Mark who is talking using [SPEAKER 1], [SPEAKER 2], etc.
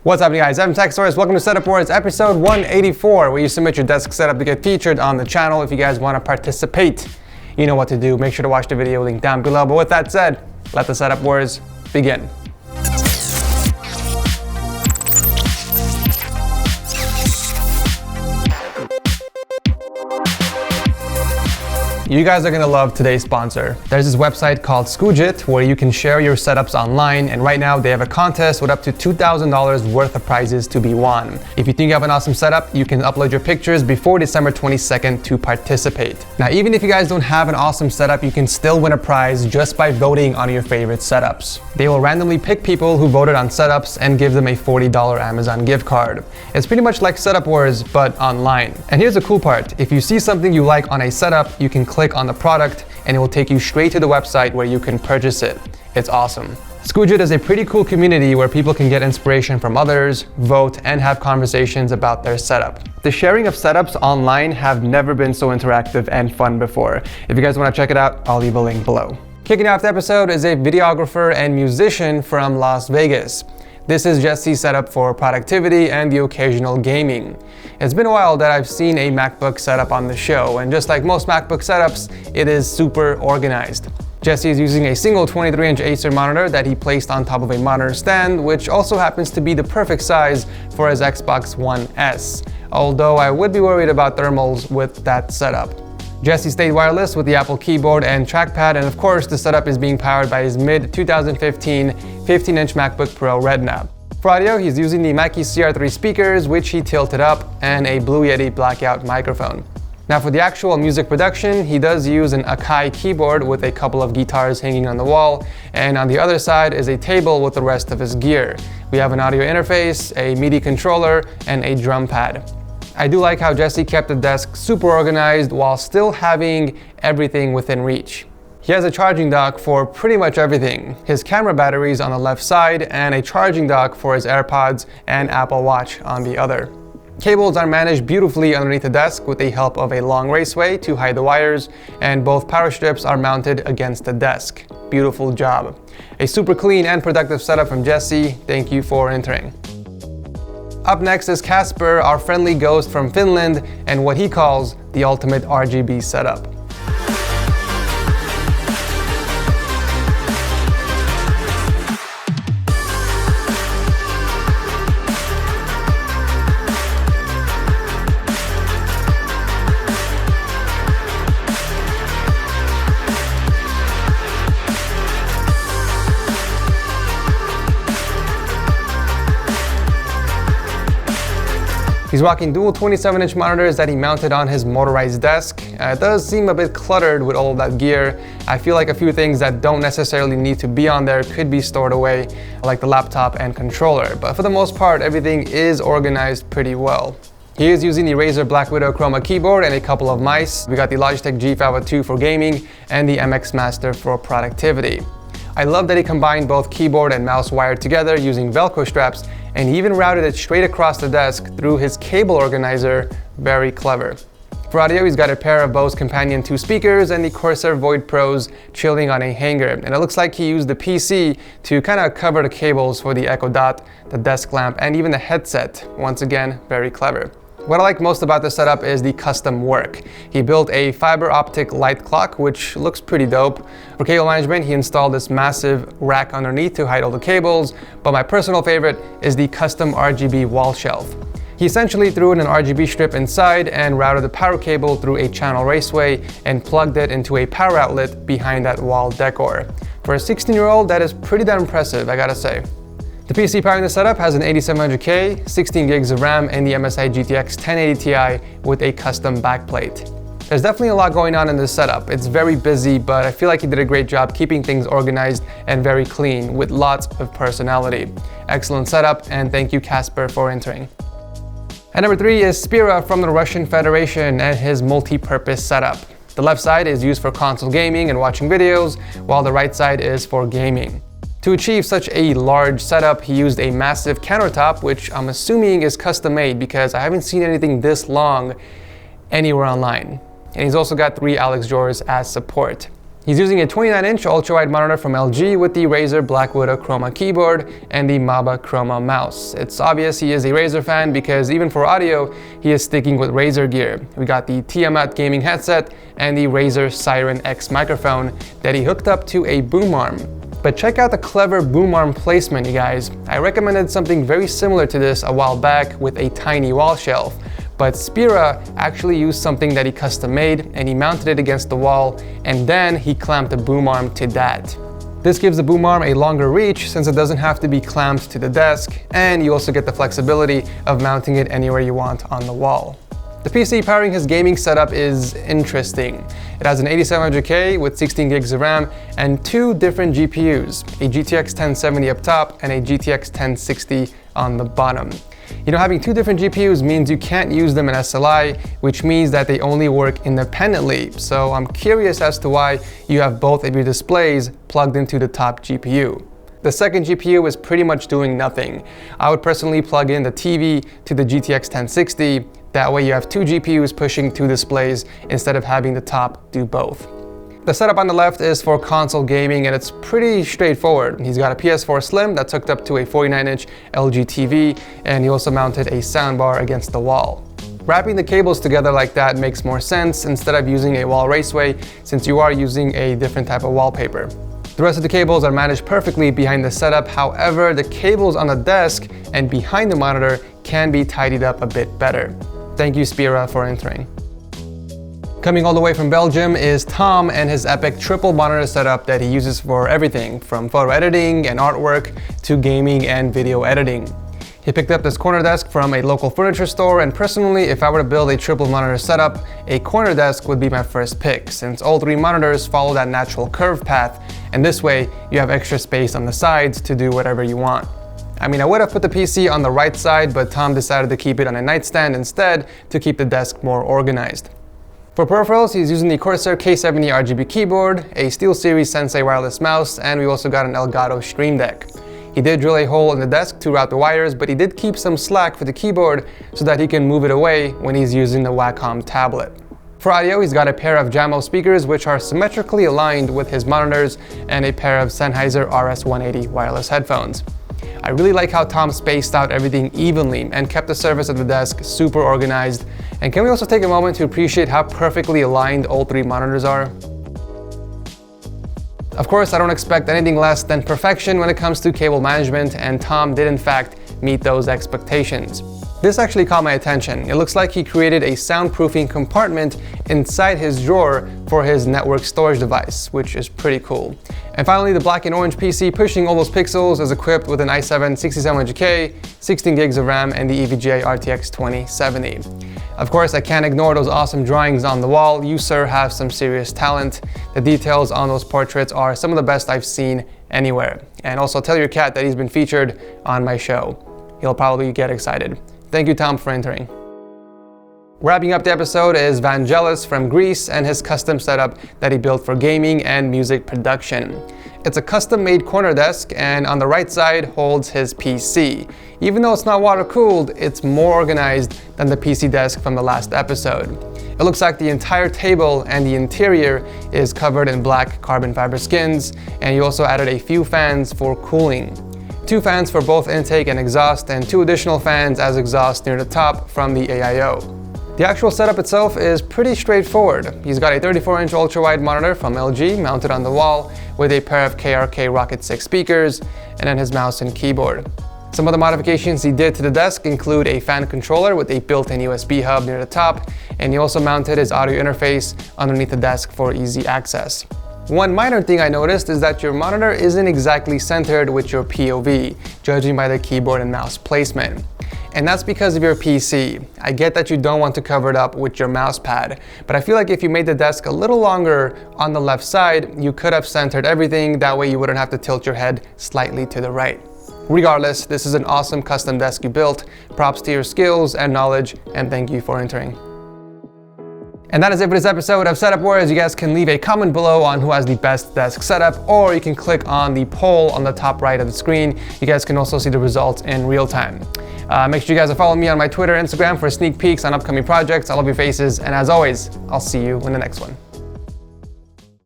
[SPEAKER 1] What's happening, guys? I'm Tech Source. Welcome to Setup Wars episode 184, where you submit your desk setup to get featured on the channel. If you guys want to participate, you know what to do. Make sure to watch the video link down below. But with that said, let the Setup Wars begin. You guys are gonna love today's sponsor. There's this website called Skoojit where you can share your setups online, and right now they have a contest with up to $2,000 worth of prizes to be won. If you think you have an awesome setup, you can upload your pictures before December 22nd to participate. Now, even if you guys don't have an awesome setup, you can still win a prize just by voting on your favorite setups. They will randomly pick people who voted on setups and give them a $40 Amazon gift card. It's pretty much like Setup Wars, but online. And here's the cool part. If you see something you like on a setup, you can click on the product and it will take you straight to the website where you can purchase it. It's awesome. Skoojit is a pretty cool community where people can get inspiration from others, vote, and have conversations about their setup. The sharing of setups online have never been so interactive and fun before. If you guys want to check it out, I'll leave a link below. Kicking off the episode is a videographer and musician from Las Vegas. This is Jesse's setup for productivity and the occasional gaming. It's been a while that I've seen a MacBook setup on the show, and just like most MacBook setups, it is super organized. Jesse is using a single 23-inch Acer monitor that he placed on top of a monitor stand, which also happens to be the perfect size for his Xbox One S, although I would be worried about thermals with that setup. Jesse stayed wireless with the Apple keyboard and trackpad, and of course the setup is being powered by his mid-2015 15-inch MacBook Pro Retina. For audio, he's using the Mackie CR3 speakers, which he tilted up, and a Blue Yeti Blackout microphone. Now for the actual music production, he does use an AKAI keyboard with a couple of guitars hanging on the wall, and on the other side is a table with the rest of his gear. We have an audio interface, a MIDI controller, and a drum pad. I do like how Jesse kept the desk super organized while still having everything within reach. He has a charging dock for pretty much everything. His camera batteries on the left side and a charging dock for his AirPods and Apple Watch on the other. Cables are managed beautifully underneath the desk with the help of a long raceway to hide the wires, and both power strips are mounted against the desk. Beautiful job. A super clean and productive setup from Jesse. Thank you for entering. Up next is Kasper, our friendly ghost from Finland, and what he calls the ultimate RGB setup. He's rocking dual 27-inch monitors that he mounted on his motorized desk. It does seem a bit cluttered with all of that gear. I feel like a few things that don't necessarily need to be on there could be stored away, like the laptop and controller. But for the most part, everything is organized pretty well. He is using the Razer Black Widow Chroma keyboard and a couple of mice. We got the Logitech G502 for gaming and the MX Master for productivity. I love that he combined both keyboard and mouse wired together using Velcro straps, and he even routed it straight across the desk through his cable organizer. Very clever. For audio, he's got a pair of Bose Companion 2 speakers and the Corsair Void Pros chilling on a hanger, and it looks like he used the PC to kind of cover the cables for the Echo Dot, the desk lamp, and even the headset. Once again, very clever. What I like most about this setup is the custom work. He built a fiber optic light clock, which looks pretty dope. For cable management, he installed this massive rack underneath to hide all the cables, but my personal favorite is the custom RGB wall shelf. He essentially threw in an RGB strip inside and routed the power cable through a channel raceway and plugged it into a power outlet behind that wall decor. For a 16-year-old, that is pretty damn impressive, I gotta say. The PC powering the setup has an 8700K, 16 gigs of RAM, and the MSI GTX 1080 Ti with a custom backplate. There's definitely a lot going on in this setup. It's very busy, but I feel like he did a great job keeping things organized and very clean with lots of personality. Excellent setup, and thank you, Kasper, for entering. And number 3 is Spira from the Russian Federation and his multi-purpose setup. The left side is used for console gaming and watching videos, while the right side is for gaming. To achieve such a large setup, he used a massive countertop, which I'm assuming is custom made because I haven't seen anything this long anywhere online. And he's also got 3 Alex drawers as support. He's using a 29-inch ultra-wide monitor from LG with the Razer Black Widow Chroma keyboard and the Maba Chroma mouse. It's obvious he is a Razer fan because even for audio, he is sticking with Razer gear. We got the Tiamat gaming headset and the Razer Siren X microphone that he hooked up to a boom arm. But check out the clever boom arm placement, you guys. I recommended something very similar to this a while back with a tiny wall shelf. But Spira actually used something that he custom made and he mounted it against the wall and then he clamped the boom arm to that. This gives the boom arm a longer reach since it doesn't have to be clamped to the desk, and you also get the flexibility of mounting it anywhere you want on the wall. The PC powering his gaming setup is interesting. It has an 8700K with 16 gigs of RAM and two different GPUs, a GTX 1070 up top and a GTX 1060 on the bottom. You know, having two different GPUs means you can't use them in SLI, which means that they only work independently. So I'm curious as to why you have both of your displays plugged into the top GPU. The second GPU is pretty much doing nothing. I would personally plug in the TV to the GTX 1060. That way you have two GPUs pushing two displays instead of having the top do both. The setup on the left is for console gaming and it's pretty straightforward. He's got a PS4 Slim that's hooked up to a 49-inch LG TV, and he also mounted a soundbar against the wall. Wrapping the cables together like that makes more sense instead of using a wall raceway, since you are using a different type of wallpaper. The rest of the cables are managed perfectly behind the setup. However, the cables on the desk and behind the monitor can be tidied up a bit better. Thank you, Spira, for entering. Coming all the way from Belgium is Tom and his epic triple monitor setup that he uses for everything from photo editing and artwork to gaming and video editing. He picked up this corner desk from a local furniture store, and personally, if I were to build a triple monitor setup, a corner desk would be my first pick, since all three monitors follow that natural curve path, and this way you have extra space on the sides to do whatever you want. I mean, I would have put the PC on the right side, but Tom decided to keep it on a nightstand instead to keep the desk more organized. For peripherals, he's using the Corsair K70 RGB keyboard, a SteelSeries Sensei wireless mouse, and we also got an Elgato Stream Deck. He did drill a hole in the desk to route the wires, but he did keep some slack for the keyboard so that he can move it away when he's using the Wacom tablet. For audio, he's got a pair of Jamo speakers which are symmetrically aligned with his monitors and a pair of Sennheiser RS180 wireless headphones. I really like how Tom spaced out everything evenly and kept the surface of the desk super organized. And can we also take a moment to appreciate how perfectly aligned all three monitors are? Of course, I don't expect anything less than perfection when it comes to cable management, and Tom did in fact meet those expectations. This actually caught my attention. It looks like he created a soundproofing compartment inside his drawer for his network storage device, which is pretty cool. And finally, the black and orange PC pushing all those pixels is equipped with an i7 6700K, 16 gigs of RAM, and the EVGA RTX 2070. Of course, I can't ignore those awesome drawings on the wall. You, sir, have some serious talent. The details on those portraits are some of the best I've seen anywhere. And also tell your cat that he's been featured on my show. He'll probably get excited. Thank you, Tom, for entering. Wrapping up the episode is Vangelis from Greece and his custom setup that he built for gaming and music production. It's a custom-made corner desk, and on the right side holds his PC. Even though it's not water-cooled, it's more organized than the PC desk from the last episode. It looks like the entire table and the interior is covered in black carbon fiber skins, and you also added a few fans for cooling. 2 fans for both intake and exhaust, and 2 additional fans as exhaust near the top from the AIO. The actual setup itself is pretty straightforward. He's got a 34-inch ultra-wide monitor from LG mounted on the wall with a pair of KRK Rocket 6 speakers, and then his mouse and keyboard. Some of the modifications he did to the desk include a fan controller with a built-in USB hub near the top, and he also mounted his audio interface underneath the desk for easy access. One minor thing I noticed is that your monitor isn't exactly centered with your POV, judging by the keyboard and mouse placement. And that's because of your PC. I get that you don't want to cover it up with your mouse pad, but I feel like if you made the desk a little longer on the left side, you could have centered everything. That way you wouldn't have to tilt your head slightly to the right. Regardless, this is an awesome custom desk you built. Props to your skills and knowledge, and thank you for entering. And that is it for this episode of Setup Wars. You guys can leave a comment below on who has the best desk setup, or you can click on the poll on the top right of the screen. You guys can also see the results in real time. Make sure you guys are following me on my Twitter and Instagram for sneak peeks on upcoming projects. I love your faces, and as always, I'll see you in the next one.